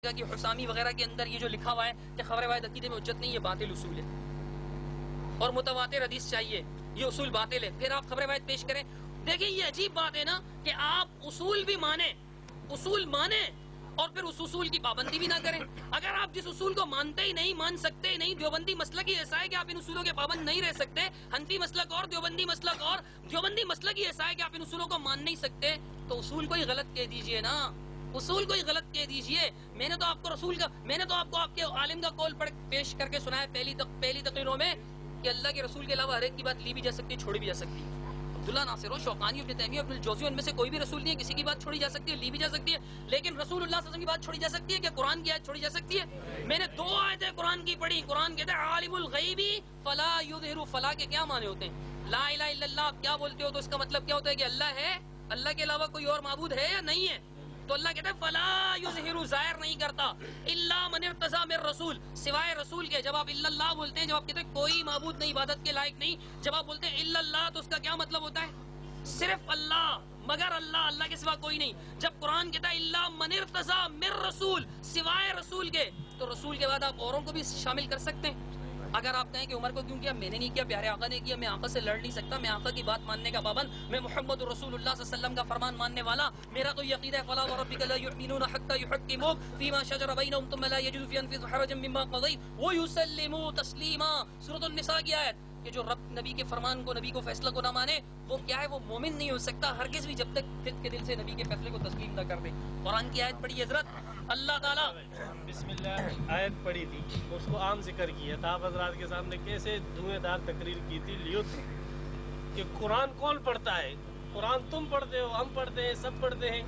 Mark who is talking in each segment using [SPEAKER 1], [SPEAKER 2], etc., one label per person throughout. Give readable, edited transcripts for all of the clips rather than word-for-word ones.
[SPEAKER 1] کہ حسامی وغیرہ کے اندر یہ جو لکھا ہوا ہے کہ خبر روایت عقیدے میں حجت نہیں، یہ باطل اصول ہے، اور متواتر حدیث چاہیے، یہ اصول باطل ہے، پھر آپ خبر روایت پیش کریں۔ دیکھیں یہ عجیب بات ہے نا کہ آپ اصول بھی مانیں، اصول مانیں اور پھر اس اصول کی پابندی بھی نہ کریں۔ اگر آپ جس اصول کو مانتے ہی نہیں، مان سکتے ہی نہیں، دیوبندی مسلک ہی ایسا ہے کہ آپ ان اصولوں کے پابند نہیں رہ سکتے، حنفی مسلک اور دیوبندی مسلک اور دیوبندی مسلک ہی ایسا ہے کہ آپ ان اصولوں کو مان نہیں سکتے، تو اصول کو ہی غلط کہہ دیجئے نا، اصول کو ہی غلط کہہ دیجئے۔ میں نے تو آپ کو آپ کے عالم کا قول پیش کر کے سنایا پہلی تقریروں میں کہ اللہ کے رسول کے علاوہ ہر ایک کی بات لی بھی جا سکتی ہے، چھوڑی بھی جا سکتی ہے۔ عبداللہ ناصر، شوقانی، ابن تیمیہ، ابن الجوزی، ان میں سے کوئی بھی رسول نہیں ہے، کسی کی بات چھوڑی جا سکتی ہے، لی بھی جا سکتی ہے، لیکن رسول اللہ صلی اللہ علیہ وسلم کی بات چھوڑی جا سکتی ہے کہ قرآن کی آیت چھوڑی جا سکتی ہے؟ میں نے 2 آیتیں قرآن کی پڑھی، قرآن کہتا ہے عالم الغیبی فلا یظہر، فلا کے کیا معنی ہوتے ہیں؟ لا الہ الا اللہ آپ کیا بولتے ہو تو اس کا مطلب کیا ہوتا ہے کہ اللہ ہے، اللہ کے علاوہ کوئی اور معبود ہے یا نہیں ہے؟ تو اللہ کہتا ہے فلا یظہر، ظاہر نہیں کرتا، الا من ارتضی من رسول، سوائے رسول کے۔ جب آپ الا اللہ بولتے ہیں، جب آپ کہتے ہیں کوئی معبود نہیں، عبادت کے لائق نہیں، جب آپ بولتے ہیں الا اللہ تو اس کا کیا مطلب ہوتا ہے؟ صرف اللہ، مگر اللہ، اللہ کے سوا کوئی نہیں۔ جب قرآن کہتا ہے الا من ارتضی من رسول، سوائے رسول کے، تو رسول کے بعد آپ اوروں کو بھی شامل کر سکتے ہیں۔ اگر آپ کہیں کہ عمر کو کیوں کیا، میں نے نہیں کیا، پیارے آقا نے کیا، میں آقا سے لڑ نہیں سکتا، میں آقا کی بات ماننے کا پابند، میں محمد رسول اللہ صلی اللہ علیہ وسلم کا فرمان ماننے والا، میرا تو یہ عقیدہ ہے فلا وربک لا یؤمنون حتی یحکموک فیما شجر بینہم ثم لا یجدوا فی انفسہم حرجا مما قضیت ویسلموا تسلیما۔ سورۃ النساء کی آیت کہ جو رب نبی کے فرمان کو، نبی کو فیصلہ کو نہ مانے، وہ کیا ہے، وہ مومن نہیں ہو سکتا ہرگز بھی، جب تک خود کے دل سے نبی کے فیصلے کو تسلیم نہ کر دے۔ قرآن کی آیت پڑھی حضرت، اللہ تعالیٰ
[SPEAKER 2] بسم اللہ آیت پڑھی تھی، اس کو عام ذکر کیا تھا، آپ حضرات کے سامنے کیسے دھویں دار تقریر کی تھی لیوت کہ قرآن کون پڑھتا ہے؟ قرآن تم پڑھتے ہو، ہم پڑھتے ہیں، سب پڑھتے ہیں،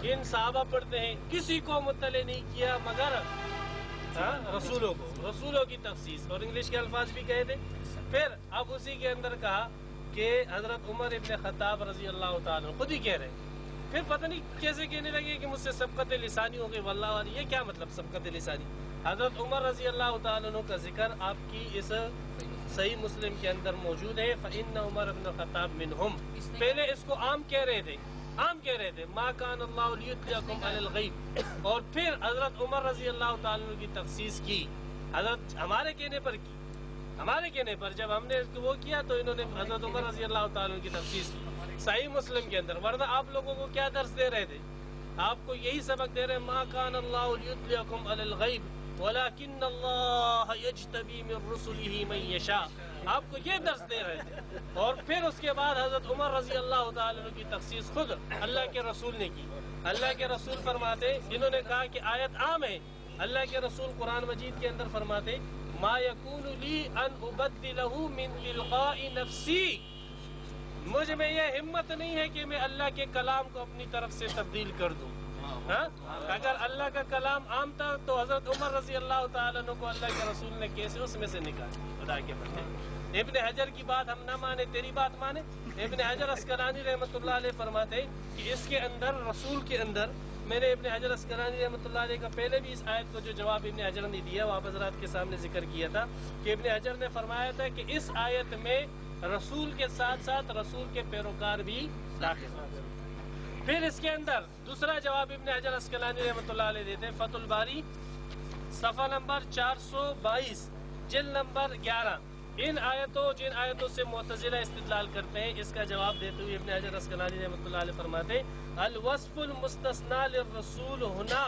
[SPEAKER 2] ان صحابہ پڑھتے ہیں، کسی کو مطلع نہیں کیا مگر رسولوں کی تخصیص، اور انگلش کے الفاظ بھی کہے تھے۔ پھر اب اسی کے اندر کہا کہ حضرت عمر ابن خطاب رضی اللہ تعالیٰ خود ہی کہہ رہے ہیں، پھر پتہ نہیں کیسے کہنے لگے کہ مجھ سے سبقت لسانی ہو گئی، واللہ والی، یہ کیا مطلب سبقت لسانی؟ حضرت عمر رضی اللہ تعالیٰ عنہ کا ذکر آپ کی اس صحیح مسلم کے اندر موجود ہے، فإن عمر ابن خطاب منہم، پہلے اس کو عام کہہ رہے تھے، ما کان اللہ لیطلعکم علی الغیب، اور پھر حضرت عمر رضی اللہ تعالیٰ عنہ کی تخصیص کی، حضرت ہمارے کہنے پر کی، ہمارے کہنے پر جب ہم نے اس کو وہ کیا تو انہوں نے حضرت عمر رضی اللہ تعالیٰ عنہ کی تخصیص کی صحیح مسلم کے اندر، ورنہ آپ لوگوں کو کیا درس دے رہے تھے؟ آپ کو یہی سبق دے رہے ہیں، ما کان اللہ لیطلعکم علی الغیب ولکن اللہ یجتبی من رسلہ من یشاء، آپ کو یہ درس دے رہے تھے۔ اور پھر اس کے بعد حضرت عمر رضی اللہ تعالیٰ عنہ کی تخصیص خود اللہ کے رسول نے کی۔ اللہ کے رسول فرماتے، انہوں نے کہا کہ آیت عام ہے، اللہ کے رسول قرآن مجید کے اندر فرماتے ما یکون لی ان ابدلہ من تلقاء نفسی، مجھ میں یہ ہمت نہیں ہے کہ میں اللہ کے کلام کو اپنی طرف سے تبدیل کر دوں۔ اگر اللہ کا کلام عام تھا تو حضرت عمر رضی اللہ تعالیٰ عنہ کو اللہ کے رسول نے کیسے اس میں سے نکالا؟ خدا کے بندے، ابن حجر کی بات ہم نہ مانے، تیری بات مانے؟ ابن حجر عسقلانی رحمۃ اللہ علیہ فرماتے کہ اس کے اندر، رسول کے اندر، میں نے ابن حجر عسقلانی رحمۃ اللہ علیہ کا پہلے بھی اس آیت کو جو جواب ابن حجر نے دیا وہ آپ حضرات کے سامنے ذکر کیا تھا کہ ابن حجر نے فرمایا تھا کہ اس آیت میں رسول کے ساتھ ساتھ رسول کے پیروکار بھی داخل ہیں۔ پھر اس کے اندر دوسرا جواب ابن حجر عسقلانی رحمۃ اللہ علیہ دیتے ہیں، فتح الباری صفحہ نمبر 422 جلد نمبر 11، جن آیتوں سے معتزلہ استدلال کرتے ہیں، اس کا جواب دیتے ہوئے ابن حجر عسقلانی رحمۃ اللہ علیہ فرماتے الوصف المستثنى للرسول هنا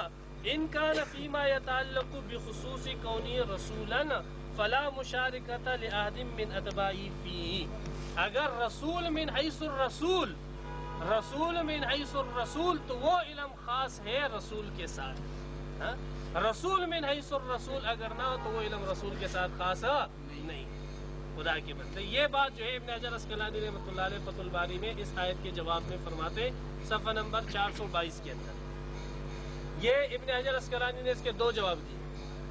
[SPEAKER 2] ان كان فيما يتعلق بخصوص كونه رسولا فلا مشارکت لأحد من اتباعی فیہ، اگر رسول من حیث الرسول، رسول من حیث الرسول تو وہ علم خاص ہے رسول کے ساتھ، رسول من حیث الرسول اگر نہ ہو تو وہ علم رسول کے ساتھ خاص نہیں۔ خدا کے بندے، یہ بات جو ہے ابن حجر عسقلانی رحمۃ اللہ علیہ فتح الباری میں اس آیت کے جواب میں فرماتے صفحہ نمبر 422 کے اندر، یہ ابن حجر عسقلانی نے اس کے 2 جواب دیے۔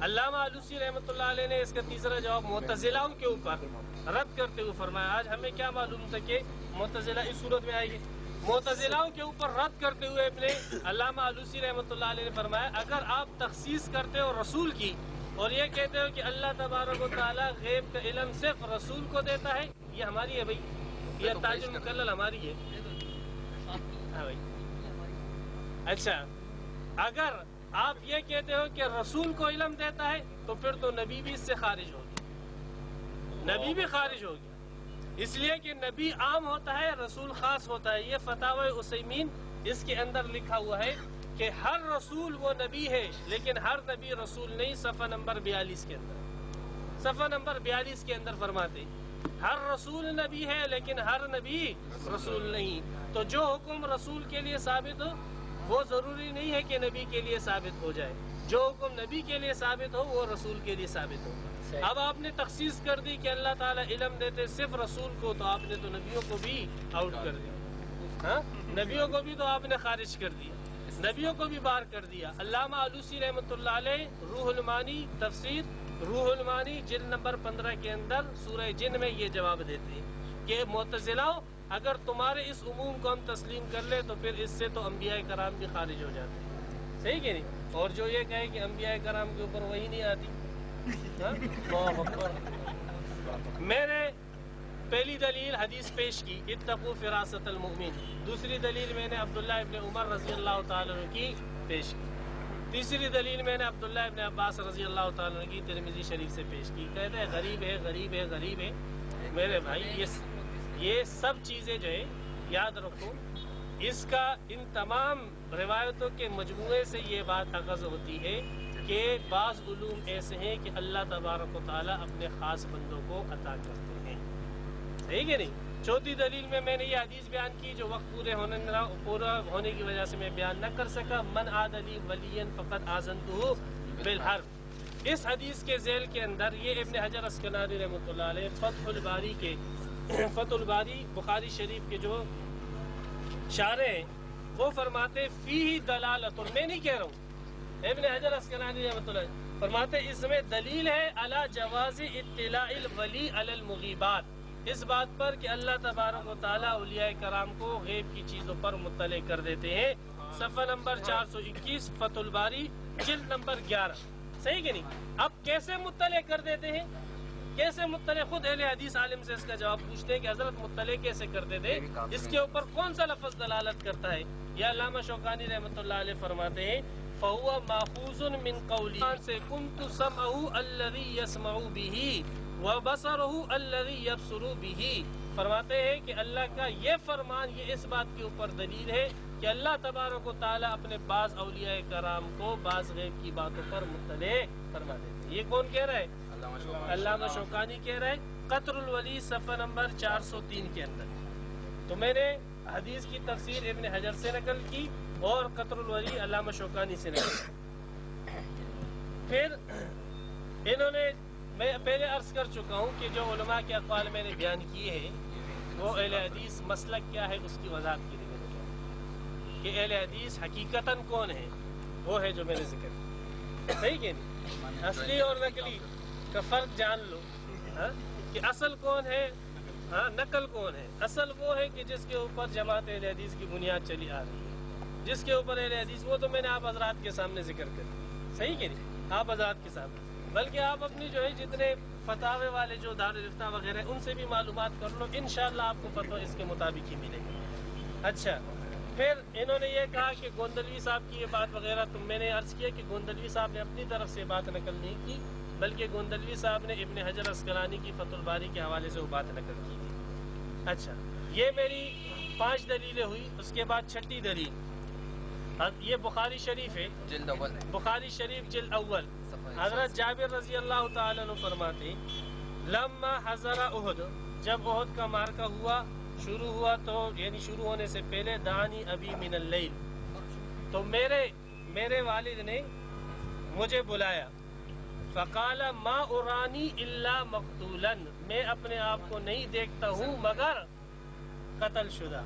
[SPEAKER 2] علامہ علوسی رحمۃ اللہ علیہ نے اس کا تیسرا جواب معتزلہ کے اوپر رد کرتے ہوئے فرمایا، آج ہمیں کیا معلوم تھا کہ معتزلہ اس صورت میں آئے گی، معتزلہ کے اوپر رد کرتے ہوئے اپنے علامہ علوسی رحمۃ اللہ علیہ نے فرمایا اگر آپ تخصیص کرتے ہو رسول کی اور یہ کہتے ہو کہ اللہ تبارک و تعالیٰ غیب کا علم صرف رسول کو دیتا ہے، یہ ہماری ہے بھائی، یہ تاج المکلل ہماری ہے، ہاں بھائی، اچھا اگر آپ یہ کہتے ہو کہ رسول کو علم دیتا ہے تو پھر تو نبی بھی اس سے خارج ہو گیا، نبی بھی خارج ہو گیا، اس لیے کہ نبی عام ہوتا ہے، رسول خاص ہوتا ہے۔ یہ فتاوی عثیمین اس کے اندر لکھا ہوا ہے کہ ہر رسول وہ نبی ہے لیکن ہر نبی رسول نہیں، صفحہ نمبر 42 کے اندر، صفحہ نمبر 42 کے اندر فرماتے ہر رسول نبی ہے لیکن ہر نبی رسول نہیں۔ تو جو حکم رسول کے لیے ثابت ہو وہ ضروری نہیں ہے کہ نبی کے لیے ثابت ہو جائے، جو حکم نبی کے لیے ثابت ہو وہ رسول کے لیے ثابت ہو۔ اب آپ نے تخصیص کر دی کہ اللہ تعالیٰ علم دیتے صرف رسول کو، تو آپ نے تو نبیوں کو بھی آؤٹ کر دیا، ہاں نبیوں کو بھی تو آپ نے خارج کر دیا، نبیوں کو بھی باہر کر دیا۔ علامہ آلوسی رحمۃ اللہ علیہ روح المانی تفسیر روح المانی جلد نمبر 15 کے اندر سورہ جن میں یہ جواب دیتے ہیں کہ معتزلہ اگر تمہارے اس عموم کو ہم تسلیم کر لیں تو پھر اس سے تو انبیاء کرام بھی خارج ہو جاتے ہیں، صحیح کہ نہیں؟ اور جو یہ کہے کہ انبیاء کرام کے اوپر وہی نہیں آتی، اللہ اکبر۔ میں نے پہلی دلیل حدیث پیش کی اتقوا فراست المؤمن، دوسری دلیل میں نے عبداللہ ابن عمر رضی اللہ تعالیٰ عنہ کی پیش کی، تیسری دلیل میں نے عبداللہ ابن عباس رضی اللہ تعالیٰ عنہ کی ترمذی شریف سے پیش کی۔ کہتے ہیں غریب ہے غریب ہے غریب ہے۔ میرے بھائی یہ سب چیزیں جو ہے یاد رکھو، اس کا ان تمام روایتوں کے مجموعے سے یہ بات اخذ ہوتی ہے کہ بعض علوم ایسے ہیں کہ اللہ تبارک و تعالیٰ اپنے خاص بندوں کو عطا کرتے ہیں، صحیح کہ نہیں؟ چوتھی دلیل میں نے یہ حدیث بیان کی جو وقت پورا ہونے کی وجہ سے میں بیان نہ کر سکا، من عاد لی ولیا فقد آذنتہ بالحرب۔ اس حدیث کے ذیل کے اندر یہ ابن حجر اسقلانی رحمۃ اللہ علیہ فتح الباری بخاری شریف کے جو شارح ہیں وہ فرماتے فیہ دلالت، میں نہیں کہہ رہا ہوں، ابن حجر اسقلانی رحمۃ اللہ علیہ فرماتے اس میں دلیل ہے علی جواز اطلاع الولی علی المغیبات، اس بات پر کہ اللہ تبارک و تعالیٰ اولیاء کرام کو غیب کی چیزوں پر مطلع کر دیتے ہیں، صفحہ نمبر 421 فتح الباری جلد نمبر 11، صحیح کہ نہیں؟ اب کیسے مطلع کر دیتے ہیں، کیسے مطلع؟ خود اہل حدیث عالم سے اس کا جواب پوچھتے ہیں کہ حضرت مطلع کیسے کرتے تھے، اس کے اوپر کون سا لفظ دلالت کرتا ہے؟ یا علامہ شوکانی رحمۃ اللہ علیہ فرماتے ہیں فَهُوَ مَأْخُوذٌ مِّن قَوْلِهِ سے كُنْتُ سَمْعُهُ الَّذِي يَسْمَعُ بِهِ وَبَصَرُهُ الَّذِي يَبْصُرُ بِهِ، فرماتے ہیں کہ اللہ کا یہ فرمان یہ اس بات کے اوپر دلیل ہے کہ اللہ تبارک و تعالیٰ اپنے بعض اولیاء کرام کو بعض غیب کی باتوں پر مطلع فرما دیتے ہیں۔ یہ کون کہہ رہا ہے؟ علامہ شوکانی کہہ رہا ہے قطر الولی صفحہ نمبر 403 کے اندر۔ تو میں نے حدیث کی تفسیر ابن حجر سے نقل کی اور قطر الولی علامہ شوکانی سے نقل کی۔ پھر انہوں نے، میں پہلے عرض کر چکا ہوں کہ جو علماء کے اقوال میں نے بیان کیے ہیں وہ اہل حدیث مسلک کیا ہے اس کی وضاحت کی لیے کہ اہل حدیث حقیقتاً کون ہے، وہ ہے جو میں نے ذکر کیا، صحیح کہ نہیں؟ اصلی اور نقلی کا فرق جان لو، کہ اصل کون ہے، نقل کون ہے؟ اصل وہ ہے کہ جس کے اوپر جماعت اہل حدیث کی بنیاد چلی آ رہی ہے، جس کے اوپر اہل حدیث، وہ تو میں نے آپ حضرات کے سامنے ذکر کر دیا، صحیح کہ نہیں؟ آپ حضرات کے سامنے، بلکہ آپ اپنی جو ہے جتنے فتاوے والے جو دارالفتہ وغیرہ ان سے بھی معلومات کر لو، انشاءاللہ آپ کو فتویٰ اس کے مطابق ہی ملے گا۔ اچھا، پھر انہوں نے یہ کہا کہ گوندلوی صاحب کی یہ بات وغیرہ، تو میں نے عرض کیا کہ گوندلوی صاحب نے اپنی طرف سے بات نقل نہیں کی، بلکہ گوندلوی صاحب نے ابن حجر اسقلانی کی فتح الباری کے حوالے سے وہ بات نقل کی تھی۔ اچھا، یہ میری 5 دلیلیں ہوئی۔ اس کے بعد 6ٹھی دلیل یہ بخاری شریف ہے،
[SPEAKER 3] جلد اول،
[SPEAKER 2] بخاری شریف جلد اول، حضرت جابر رضی اللہ تعالیٰ عنہ فرماتے لما حضر احد، جب احد کا معرکہ ہوا، شروع ہوا تو یعنی شروع ہونے سے پہلے دانی ابی من اللیل، تو میرے والد نے مجھے بلایا، فقال ما ارانی الا مقتولا، میں اپنے آپ کو نہیں دیکھتا ہوں مگر قتل شدہ،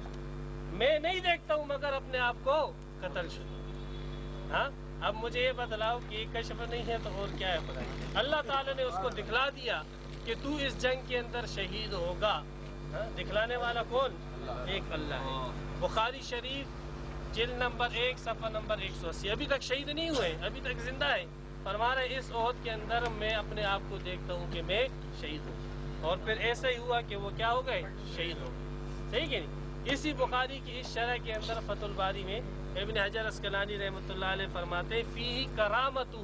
[SPEAKER 2] میں نہیں دیکھتا ہوں مگر اپنے آپ کو قتل شدہ۔ ہاں، اب مجھے یہ بتلاؤ کہ یہ کشف نہیں ہے تو اور کیا ہے؟ پتہ اللہ تعالیٰ نے اس کو دکھلا دیا کہ تو اس جنگ کے اندر شہید ہوگا۔ دکھلانے والا کون؟ ایک اللہ ہے۔ بخاری شریف جلد نمبر 1 صفحہ نمبر 180، ابھی تک شہید نہیں ہوئے، ابھی تک زندہ ہے، فرما رہے اس عہد کے اندر میں اپنے آپ کو دیکھتا ہوں کہ میں شہید ہوں، اور پھر ایسا ہی ہوا کہ وہ کیا ہو گئے؟ شہید ہو گئے، صحیح کہ نہیں؟ اسی بخاری کی اس شرح کے اندر فتح الباری میں ابن حجر اسقلانی رحمۃ اللہ علیہ فرماتے ہیں فیہ کرامتہ،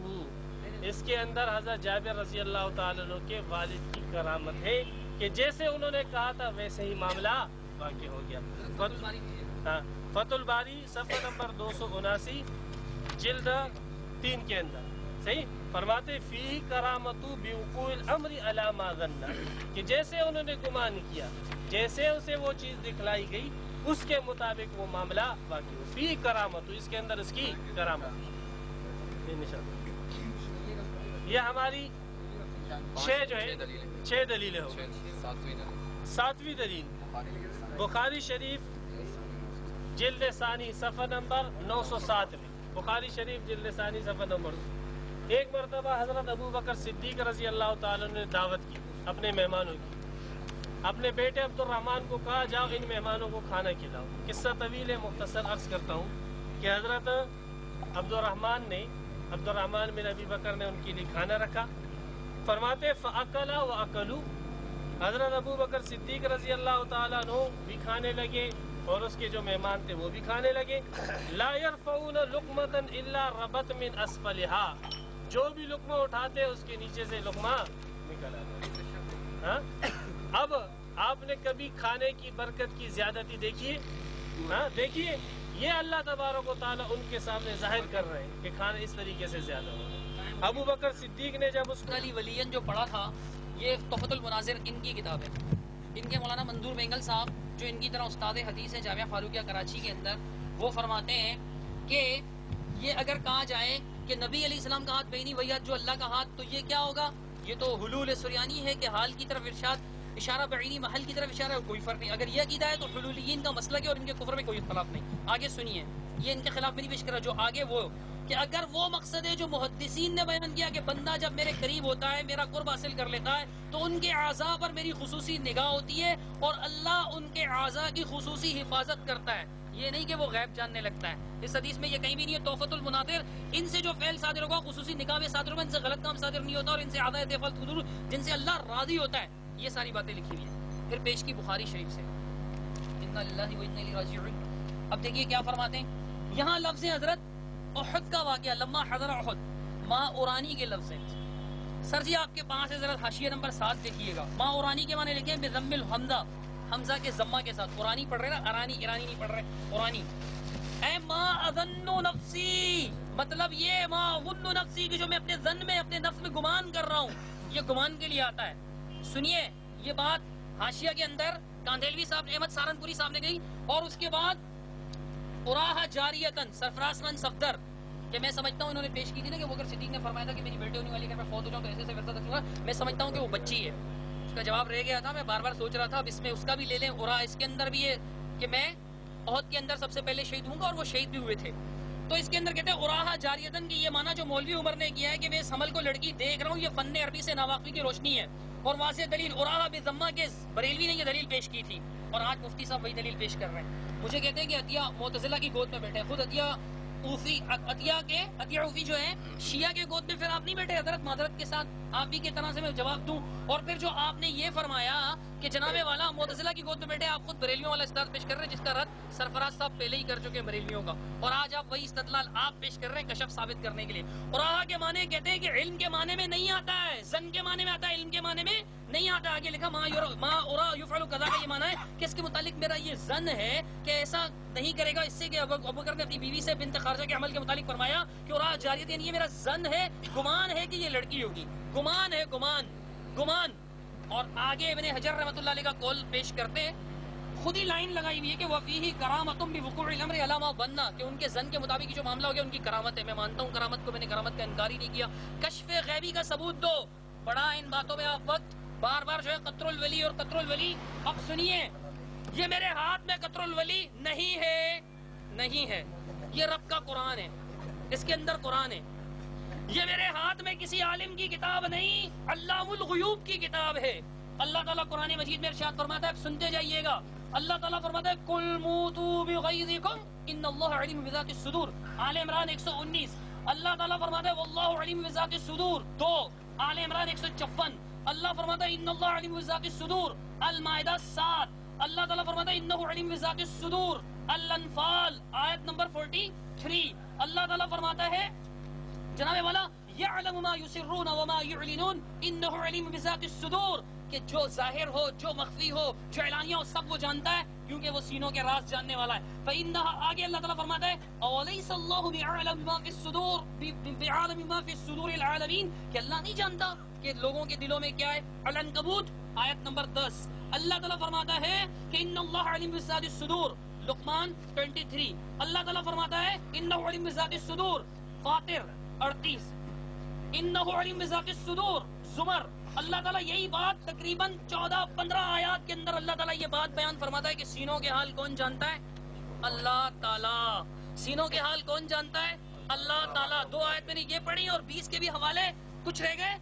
[SPEAKER 2] اس کے اندر حضرت جابر رضی اللہ تعالیٰ عنہ کے والد کی کرامت ہے کہ جیسے انہوں نے کہا تھا ویسے ہی معاملہ واقع ہو گیا۔ فتح الباری صفحہ نمبر 279 جلد 3 کے اندر صحیح فرماتے فی کرامتو بوقوع الامر علی ما ظن، کہ جیسے انہوں نے گمان کیا، جیسے اسے وہ چیز دکھلائی گئی اس کے مطابق وہ معاملہ واقع ہو۔ فی کرامتو، اس کے اندر اس کی کرامت۔ یہ ہماری 6 جو ہے 6 دلیلیں ہو گئی۔ 7ویں دلیل بخاری شریف جلد ثانی صفحہ نمبر 907 میں، بخاری شریف جلد ثانی صفحہ نمبر 2۔ ایک مرتبہ حضرت ابو بکر صدیق رضی اللہ تعالیٰ نے دعوت کی اپنے مہمانوں کی، اپنے بیٹے عبد الرحمن کو کہا جاؤ ان مہمانوں کو کھانا کھلاؤ۔ قصہ طویل ہے، مختصر عرض کرتا ہوں کہ حضرت عبد الرحمن بن ابی بکر نے ان کے لیے کھانا رکھا۔ فرماتے فَأَكَلَا وَأَكَلُوا، حضرت ابو بکر صدیق رضی اللہ تعالیٰ عنہ بھی کھانے لگے اور اس کے جو مہمان تھے وہ بھی کھانے لگے۔ لا يرفعون لقمة الا ربت من اسفلها، جو بھی لقمہ اٹھاتے اس کے نیچے سے لقمہ نکل آتا۔ اب آپ نے کبھی کھانے کی برکت کی زیادتی دیکھی ہے؟ دیکھیے یہ اللہ تبارک و تعالیٰ ان کے سامنے ظاہر کر رہے ہیں کہ کھانا اس طریقے سے زیادہ ہو رہا ہے۔ ابو بکر صدیق نے جب اس
[SPEAKER 1] علی ولیین جو پڑھا تھا، یہ تحفۃ المناظر ان کی کتاب ہے، ان کے مولانا منظور بینگل صاحب جو ان کی طرح استاد حدیث ہیں جامعہ فاروقیہ کراچی کے اندر، وہ فرماتے ہیں کہ یہ اگر کہا جائے کہ نبی علیہ السلام کا ہاتھ بینی ویات جو اللہ کا ہاتھ، تو یہ کیا ہوگا؟ یہ تو حلول سریانی ہے کہ حال کی طرف ارشاد، اشارہ بعینی محل کی طرف اشارہ ہے، کوئی فرق نہیں۔ اگر یہ عقیدہ ہے تو حلولیین کا مسلک ہے اور ان کے کفر میں کوئی اختلاف نہیں۔ آگے سنیے، یہ ان کے خلاف میں نہیں پیش کر رہا، جو آگے وہ کہ اگر وہ مقصد ہے جو محدثین نے بیان کیا کہ بندہ جب میرے قریب ہوتا ہے، میرا قرب حاصل کر لیتا ہے، تو ان کے اعضاء پر میری خصوصی نگاہ ہوتی ہے اور اللہ ان کے اعضاء کی خصوصی حفاظت کرتا ہے، یہ نہیں کہ وہ غیب جاننے لگتا ہے۔ اس حدیث میں یہ کہیں بھی نہیں ہے۔ تحفۃ المناظر، ان سے جو فعل صادر ہوگا خصوصی نگاہ میں صادر ہوگا، ان سے غلط کام صادر نہیں ہوتا اور ان سے اعضاء تفعل حضور جن سے اللہ راضی ہوتا ہے، یہ ساری باتیں لکھی ہوئی ہیں۔ پھر پیش کی بخاری شریف سے، انا للہ و انا الیہ راجعون۔ اب دیکھیے کیا فرماتے ہیں یہاں، لفظ حضرت احد کا واقعہ، لما حضر احد، ماں اورانی کے لفظ ہیں۔ سر جی آپ کے پاس ہے، ذرا حاشیہ نمبر 7 دیکھیے گا۔ ماں اورانی کے معنی لکھے بضم الحمزہ، حمزہ کے ضمہ کے ساتھ۔ قرآنی پڑھ رہے نا، ارانی ایرانی نہیں پڑھ رہے، قرآنی۔ اے ما اظن نفسی، مطلب یہ ما اظن نفسی کہ جو میں اپنے ظن میں، اپنے نفس میں گمان کر رہا ہوں، یہ گمان کے لیے آتا ہے۔ سنیے یہ بات حاشیہ کے اندر کاندھیلوی صاحب نے، احمد سہارنپوری صاحب نے کہی، اور اس کے بعد اراحہ جاریتن، سرفراز خان صفدر، کہ میں سمجھتا ہوں، انہوں نے پیش کی تھی نا کہ وہ اگر صدیق نے فرمایا تھا کہ میری بیٹی ہونے والی، اگر میں فوت ہو جاؤں تو ایسے ورثہ تقسیم ہوگا، میں سمجھتا ہوں کہ وہ بچی ہے۔ اس کا جواب رہ گیا تھا، میں بار بار سوچ رہا تھا اب اس میں اس کا بھی لے لیں۔ اور اس کے اندر بھی ہے کہ میں احد کے اندر سب سے پہلے شہید ہوں گا، اور وہ شہید بھی ہوئے تھے۔ تو اس کے اندر کہتے ہیں اراحہ جاریتن کی یہ معنی جو مولوی عمر نے کیا ہے کہ میں اس حمل کو لڑکی دیکھ رہا ہوں، یہ فن عربی سے ناواقفی کی روشنی ہے اور واضح دلیل اراحہ بضمہ کے بریلوی نے یہ دلیل پیش کی تھی، اور آج مفتی صاحب وہی دلیل پیش کر رہے ہیں۔ مجھے کہتے ہیں کہ عطیہ معتزلہ کی گود میں بیٹھے، خود عطیہ اوفی جو ہے شیعہ کے گود میں، پھر آپ نہیں بیٹھے حضرت معذرت کے ساتھ، آپ ہی کی طرح سے میں جواب دوں۔ اور پھر جو آپ نے یہ فرمایا کہ جناب والا معتزلہ کی گود میں بیٹھے، آپ خود بریلویوں والا استدلال پیش کر رہے ہیں جس کا رد سرفراز صاحب پہلے ہی کر چکے بریلویوں کا، اور آج آپ وہی استدلال آپ پیش کر رہے ہیں کشف ثابت کرنے کے لیے۔ اور آہا کے معنی کہتے ہیں کہ علم کے معنی میں نہیں آتا ہے، ظن کے معنی میں آتا ہے، علم کے معنی میں نہیں آتا۔ آگے لکھا ما ارا یفعل کذا کا یہ معنی ہے کہ اس کے متعلق میرا یہ ظن ہے کہ ایسا نہیں کرے گا، اس سے کہ ابو بکر نے اپنی بیوی سے بنت خارجہ کے عمل کے متعلق فرمایا کہ اراحہ جاریت، یعنی یہ میرا ظن ہے، گمان ہے کہ یہ لڑکی ہوگی، گمان ہے، گمان۔ اور آگے ابن حجر رحمۃ اللہ علیہ کا قول پیش کرتے ہیں، خود ہی لائن لگائی ہوئی ہے کہ وفیہ کرامۃ بوقوع الامر علی ما ظن، کہ ان کے ظن کے مطابق جو معاملہ ہو گیا ان کی کرامت ہے۔ میں مانتا ہوں کرامت کو، میں نے کرامت کا انکار ہی نہیں کیا۔ کشف غیبی کا ثبوت دو، بڑا ان باتوں میں آپ وقت بار بار جو ہے قطر الولی اور قطر الولی۔ اب سنیے، یہ میرے ہاتھ میں قطر الولی نہیں ہے، یہ رب کا قرآن ہے، اس کے اندر قرآن ہے۔ یہ میرے ہاتھ میں کسی عالم کی کتاب نہیں، علام الغیوب کی کتاب ہے۔ اللہ تعالیٰ قرآن مجید میں ارشاد فرماتا ہے، سنتے جائیے گا، اللہ تعالیٰ فرماتا ہے قل موتوا بغیظکم ان اللہ علیم بذات الصدور، آل عمران 119۔ اللہ تعالیٰ فرماتا ہے واللہ علیم بذات الصدور 2، آل عمران 154۔ اللہ فرماتا ہے ان اللہ علیم بذات الصدور، المائدہ 7۔ اللہ تعالیٰ فرماتا ہے انہ علیم بذات الصدور الانفال آیت نمبر 43 اللہ تعالیٰ فرماتا ہے جناب والا یعلم ما یسرون وما یعلنون انہ علیم بذات الصدور، کہ جو ظاہر ہو جو مخفی ہو جو اعلانیہ ہو سب وہ جانتا ہے کیونکہ وہ سینوں کے راز جاننے والا ہے. فإنها آگے اللہ تعالیٰ فرماتا ہے اولیس اللہ بعالم بما فی الصدور بعالم بما فی الصدور العالمین، کہ اللہ نہیں جانتا کہ لوگوں کے دلوں میں کیا ہے. العنکبوت آیت نمبر 10 اللہ تعالیٰ فرماتا ہے کہ ان اللہ علیم بذات الصدور. لقمان 23 اللہ تعالیٰ فرماتا ہے انہ علیم بذات الصدور. فاطر 38 انہ علیم بذات الصدور. زمر اللہ تعالیٰ یہی بات تقریباً 14-15 آیات کے اندر اللہ تعالیٰ یہ بات بیان فرماتا ہے کہ سینوں کے حال کون جانتا ہے؟ اللہ تعالیٰ. سینوں کے حال کون جانتا ہے؟ اللہ تعالیٰ. 2 آیت میں نے یہ پڑھی اور 20 کے بھی حوالے کچھ رہ گئے.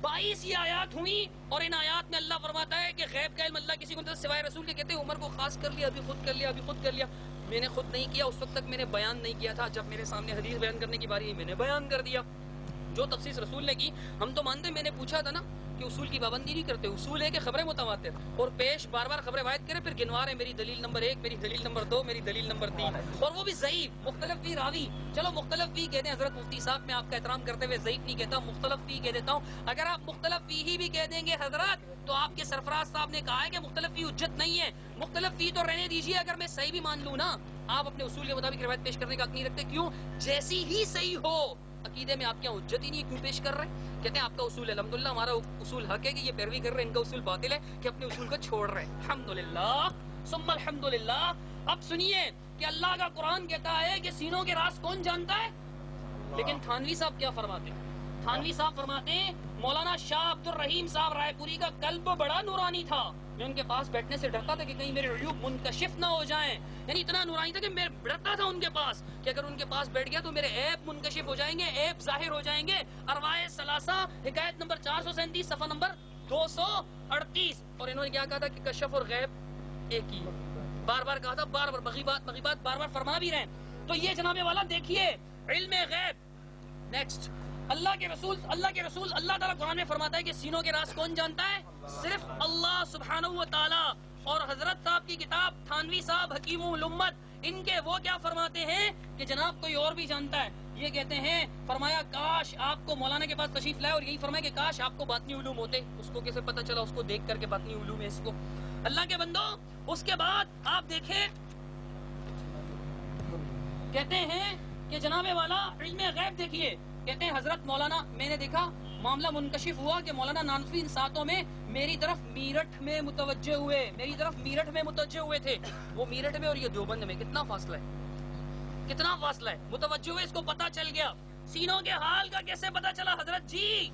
[SPEAKER 1] 22 یہ آیات ہوئی اور ان آیات میں اللہ فرماتا ہے کہ غیب کا علم اللہ کسی کو نہیں سوائے رسول کے. کہتے ہیں عمر کو خاص کر لیا، ابھی خود کر لیا، ابھی خود کر لیا. میں نے خود نہیں کیا، اس وقت تک میں نے بیان نہیں کیا تھا. جب میرے سامنے حدیث بیان کرنے کی باری ہے میں نے بیان کر دیا. جو تفسیر رسول نے کی ہم تو مانتے. میں نے پوچھا تھا نا کہ اصول کی پابندی نہیں کرتے. اصول ہے کہ خبریں متواتر اور پیش بار بار خبریں روایت کرے، پھر گنوا رہے میری دلیل نمبر 1، میری دلیل نمبر 2، میری دلیل نمبر 3، اور وہ بھی ضعیف مختلف بھی راوی. چلو مختلف بھی کہتے ہیں حضرت مفتی صاحب، میں آپ کا احترام کرتے ہوئے ضعیف نہیں کہتا، مختلف بھی کہہ دیتا ہوں. اگر آپ مختلف فی بھی کہہ دیں گے حضرات تو آپ کے سرفراز صاحب نے کہا ہے کہ مختلف فی حجت نہیں ہے. مختلف فی تو رہنے دیجیے، اگر میں صحیح بھی مان لوں نا، آپ اپنے اصول کے مطابق روایت پیش کرنے کا حق نہیں رکھتے. کیوں؟ جیسی ہی صحیح ہو عقیدے میں آپ کے یہاں حجت ہی نہیں ہے، کیوں پیش کر رہے ہیں؟ کہتے ہیں آپ کا اصول ہے. الحمدللہ ہمارا اصول حق ہے کہ یہ پیروی کر رہے ہیں، ان کا اصول باطل ہے کہ اپنے اصول کو چھوڑ رہے ہیں. الحمدللہ ثم الحمدللہ. اب سنیے کہ اللہ کا قرآن کہتا ہے کہ سینوں کے راز کون جانتا ہے، لیکن تھانوی صاحب کیا فرماتے ہیں؟ تھانوی صاحب فرماتے ہیں مولانا شاہ عبد الرحیم صاحب رائے پوری کا قلب بڑا نورانی تھا. میں ان کے پاس بیٹھنے سے ڈرتا تھا کہ کہیں میرے عیوب منکشف نہ ہو جائیں. یعنی اتنا نورانی تھا کہ میں ڈرتا تھا ان کے پاس کہ اگر ان کے پاس بیٹھ گیا تو میرے عیب منکشف ہو جائیں گے، عیب ظاہر ہو جائیں گے. ارواح ثلاثہ حکایت نمبر 437 صفحہ نمبر 238. اور انہوں نے کیا کہا تھا کہ کشف اور غیب ایک ہی ہے. بار بار کہا تھا، بار بار مغیبات بار بار فرما بھی رہے ہیں. تو یہ جناب والا دیکھیے علم غیب. نیکسٹ اللہ کے رسول اللہ تعالیٰ قرآن میں فرماتا ہے کہ سینوں کے راز کون جانتا ہے؟ صرف اللہ سبحانہ و تعالیٰ. اور حضرت صاحب کی کتاب تھانوی صاحب حکیم الامت، ان کے وہ کیا فرماتے ہیں کہ جناب کوئی اور بھی جانتا ہے. یہ کہتے ہیں فرمایا کاش آپ کو مولانا کے پاس تشریف لائے اور یہی فرمایا کہ کاش آپ کو باطنی علوم ہوتے. اس کو کیسے پتہ چلا؟ اس کو دیکھ کر کے باطنی علوم ہے اس کو. اللہ کے بندو اس کے بعد آپ دیکھیں کہتے ہیں کہ جناب والا علم غیب دیکھیے. کہتے ہیں حضرت مولانا، میں نے دیکھا معاملہ منکشف ہوا کہ مولانا نانوی ان ساتوں میں میری طرف میرٹھ میں متوجہ ہوئے تھے. وہ میرٹھ میں اور یہ دیوبند میں کتنا فاصلہ ہے؟ متوجہ ہوئے، اس کو پتا چل گیا. سینوں کے حال کا کیسے پتا چلا حضرت جی؟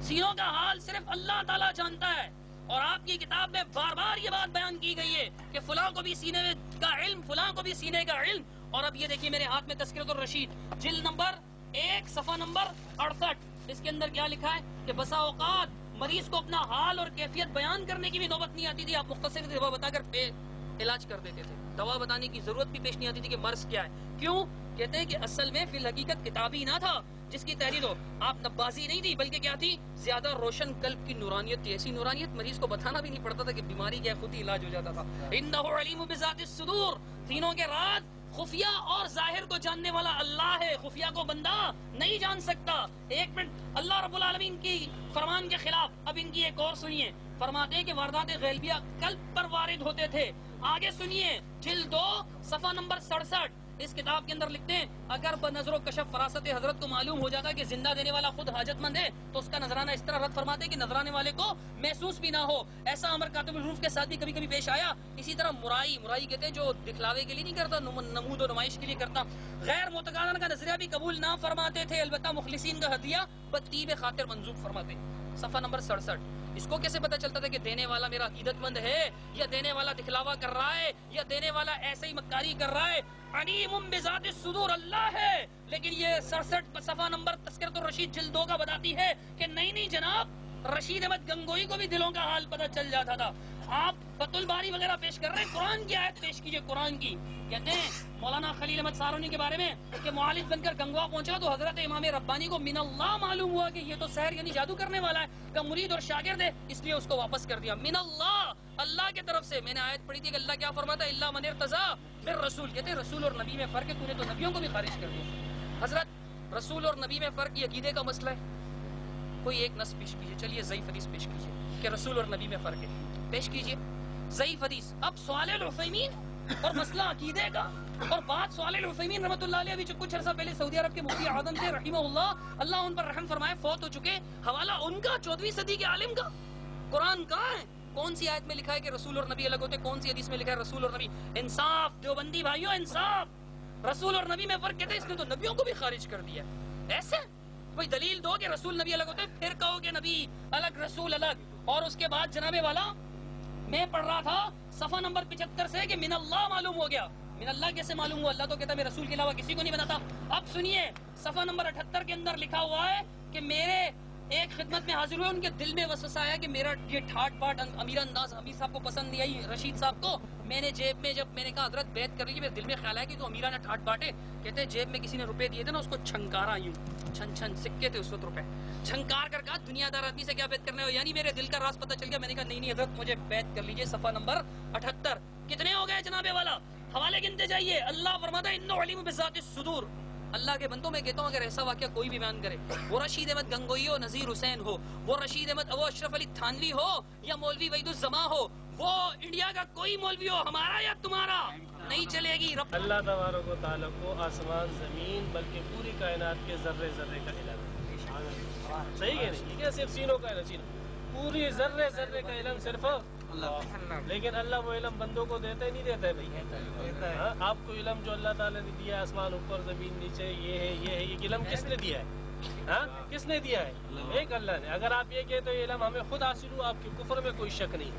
[SPEAKER 1] سینوں کا حال صرف اللہ تعالیٰ جانتا ہے. اور آپ کی کتاب میں بار بار یہ بات بیان کی گئی ہے کہ فلاں کو بھی سینے کا علم، فلاں کو بھی سینے کا علم. اور اب یہ دیکھیے میرے ہاتھ میں تذکرۃ الرشید جلد نمبر 1 صفحہ نمبر 68. اس کے اندر کیا لکھا ہے کہ بسا اوقات مریض کو اپنا حال اور کیفیت بیان کرنے کی بھی نوبت نہیں آتی تھی، آپ مختصر دوا بتا کر علاج کر دیتے تھے. دوا بتانے کی ضرورت بھی پیش نہیں آتی تھی کہ مرض کیا ہے. کیوں؟ کہتے ہیں کہ اصل میں فی الحقیقت کتابی نہ تھا جس کی تحریر ہو. آپ نبازی نہیں تھی بلکہ کیا تھی؟ زیادہ روشن قلب کی نورانیت تھی. ایسی نورانیت مریض کو بتانا بھی نہیں پڑتا تھا کہ بیماری کیا ہے، خود ہی علاج ہو جاتا تھا. انہ علیم بذات الصدور. سینوں کے راز خفیہ اور ظاہر کو جاننے والا اللہ ہے، خفیہ کو بندہ نہیں جان سکتا. ایک منٹ، اللہ رب العالمین کی فرمان کے خلاف اب ان کی ایک اور سنیے. فرماتے ہیں کہ واردات غیبیہ قلب پر وارد ہوتے تھے. آگے سنیے جلد 2 صفحہ نمبر 67. اس کتاب کے اندر لکھتے ہیں اگر بنظر و کشف فراست حضرت کو معلوم ہو جاتا کہ زندہ دینے والا خود حاجت مند ہے تو اس کا نذرانہ اس طرح رد فرماتے کہ نذرانے والے کو محسوس بھی نہ ہو. ایسا امر کاتب الحروف کے ساتھ بھی کبھی کبھی پیش آیا. اسی طرح مرائی کہتے ہیں جو دکھلاوے کے لیے نہیں کرتا، نمود و نمائش کے لیے کرتا. غیر معتقدان کا نظریہ بھی قبول نہ فرماتے تھے، البتہ مخلصین کا ہدیہ بطیب خاطر منظور فرماتے. صفحہ نمبر 67. اس کو کیسے پتا چلتا تھا کہ دینے والا میرا عقیدت مند ہے یا دینے والا دکھلاوا کر رہا ہے یا دینے والا ایسے ہی مکاری کر رہا ہے؟ علیم بذات الصدور اللہ ہے. لیکن یہ 67 صفحہ نمبر تذکرۃ الرشید جلد 2 کا بتاتی ہے کہ نہیں جناب، رشید احمد گنگوئی کو بھی دلوں کا حال پتہ چل جاتا تھا. آپ فتح الباری وغیرہ پیش کر رہے ہیں، قرآن کی آیت پیش کیجئے، قرآن کی. کہتے ہیں مولانا خلیل احمد سارونی کے بارے میں کہ معالج بن کر گنگوا پہنچا تو حضرت امام ربانی کو من اللہ معلوم ہوا کہ یہ تو سحر یعنی جادو کرنے والا ہے، کہ مرید اور شاگرد ہے، اس لیے اس کو واپس کر دیا. من اللہ، اللہ کی طرف سے. میں نے آیت پڑھی تھی کہ اللہ کیا فرماتا ہے، اللہ من ارتضی بالرسول. کہتے ہیں رسول اور نبی میں فرق ہے، تو نے تو نبیوں کو بھی خارج کر دیا. حضرت رسول اور نبی میں فرق یہ عقیدے کا مسئلہ ہے. کوئی ایک نص پیش کیجئے. چلیے ضعیف حدیث پیش کیجئے کہ رسول اور نبی میں فرق ہے، پیش کیجئے ضعیف حدیث. اب سوال العثیمین اور مسئلہ عقیدے کا اور بات سوال العثیمین رحمۃ اللہ علیہ ابھی کچھ عرصہ پہلے سعودی عرب کے مفتی اعظم سے رحمہ اللہ، اللہ ان پر رحم فرمائے، فوت ہو چکے. حوالہ ان کا 14ویں صدی کے عالم کا. قرآن کہاں ہے؟ کون سی آیت میں لکھا ہے کہ رسول اور نبی الگ ہوتے؟ کون سی حدیث میں لکھا ہے رسول اور نبی؟ انصاف دیوبندی بھائیوں، انصاف. رسول اور نبی میں فرق کہتے ہیں، اس نے تو نبیوں کو بھی خارج کر دیا. ایسے کوئی دلیل دو کہ رسول نبی الگ ہوتے ہیں، پھر کہو کہ نبی الگ رسول الگ. اور اس کے بعد جناب والا میں پڑھ رہا تھا صفحہ نمبر 75 سے کہ من اللہ معلوم ہو گیا. من اللہ کیسے معلوم ہوا؟ اللہ تو کہتا ہے میں رسول کے علاوہ کسی کو نہیں بناتا. اب سنیے صفحہ نمبر 78 کے اندر لکھا ہوا ہے کہ میرے ایک خدمت میں حاضر ہوئے، ان کے دل میں وسوسہ آیا کہ میرا یہ ٹھاٹ پاٹ امیر انداز امیر صاحب کو پسند نہیں آئی، رشید صاحب کو. میں نے جیب میں جب میں نے کہا حضرت بیعت کر لیجیے، میرے دل میں خیال آیا کہ تو امیرانہ ٹھاٹ پاٹ ہے. کہتے ہیں جیب میں کسی نے روپے دیے تھے نا، اس کو چھنکارا یوں، چھن چھن سکے تھے اس وقت روپے، چھنکار کر کہا دنیا دار آدمی سے کیا بیعت کرنے ہو، یعنی میرے دل کا راز پتہ چل گیا. میں نے کہا نہیں حضرت مجھے بیعت کر لیجیے. صفحہ نمبر 78. کتنے ہو گئے جناب والا؟ حوالے گنتے جائیے. اللہ فرماتا ہے انہ علیم بذات الصدور. اللہ کے بندوں میں کہتا ہوں اگر ایسا واقعہ کوئی بھی بیان کرے، وہ رشید احمد گنگوئی ہو، نذیر حسین ہو، وہ رشید احمد وہ اشرف علی تھانوی ہو، یا مولوی وحید الزماں ہو، وہ انڈیا کا کوئی مولوی ہو، ہمارا یا تمہارا نہیں چلے گی.
[SPEAKER 2] اللہ تبارک و تعالیٰ کو آسمان زمین بلکہ پوری کائنات کے ذرے ذرے کا علم ہے. صحیح ہے نہیں؟ یہ کیا صرف سینوں کا علم؟ پوری ذرے ذرے کا علم صرف اللہ. لیکن اللہ وہ علم بندوں کو دیتا ہے نہیں دیتا ہے بھائی؟ ہاں، آپ کو علم جو اللہ تعالیٰ نے دیا، آسمان اوپر زمین نیچے، یہ ہے یہ ہے، یہ علم کس نے دیا ہے؟ ہاں، کس نے دیا ہے؟ ایک اللہ نے. اگر آپ یہ کہتے ہو یہ علم ہمیں خود حاصل ہوا، آپ کے کفر میں کوئی شک نہیں.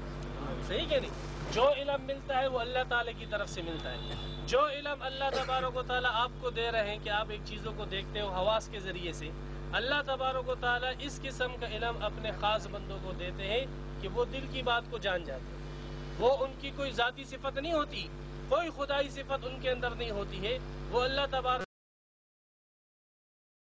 [SPEAKER 2] صحیح کہ نہیں؟ جو علم ملتا ہے وہ اللہ تعالیٰ کی طرف سے ملتا ہے. جو علم اللہ تبارک و تعالیٰ آپ کو دے رہے ہیں کہ آپ ایک چیزوں کو دیکھتے ہو حواس کے ذریعے سے، اللہ تبارک و تعالیٰ اس قسم کا علم اپنے خاص بندوں کو دیتے ہیں کہ وہ دل کی بات کو جان جاتے ہیں. وہ ان کی کوئی ذاتی صفت نہیں ہوتی، کوئی خدائی صفت ان کے اندر نہیں ہوتی ہے. وہ اللہ تبارک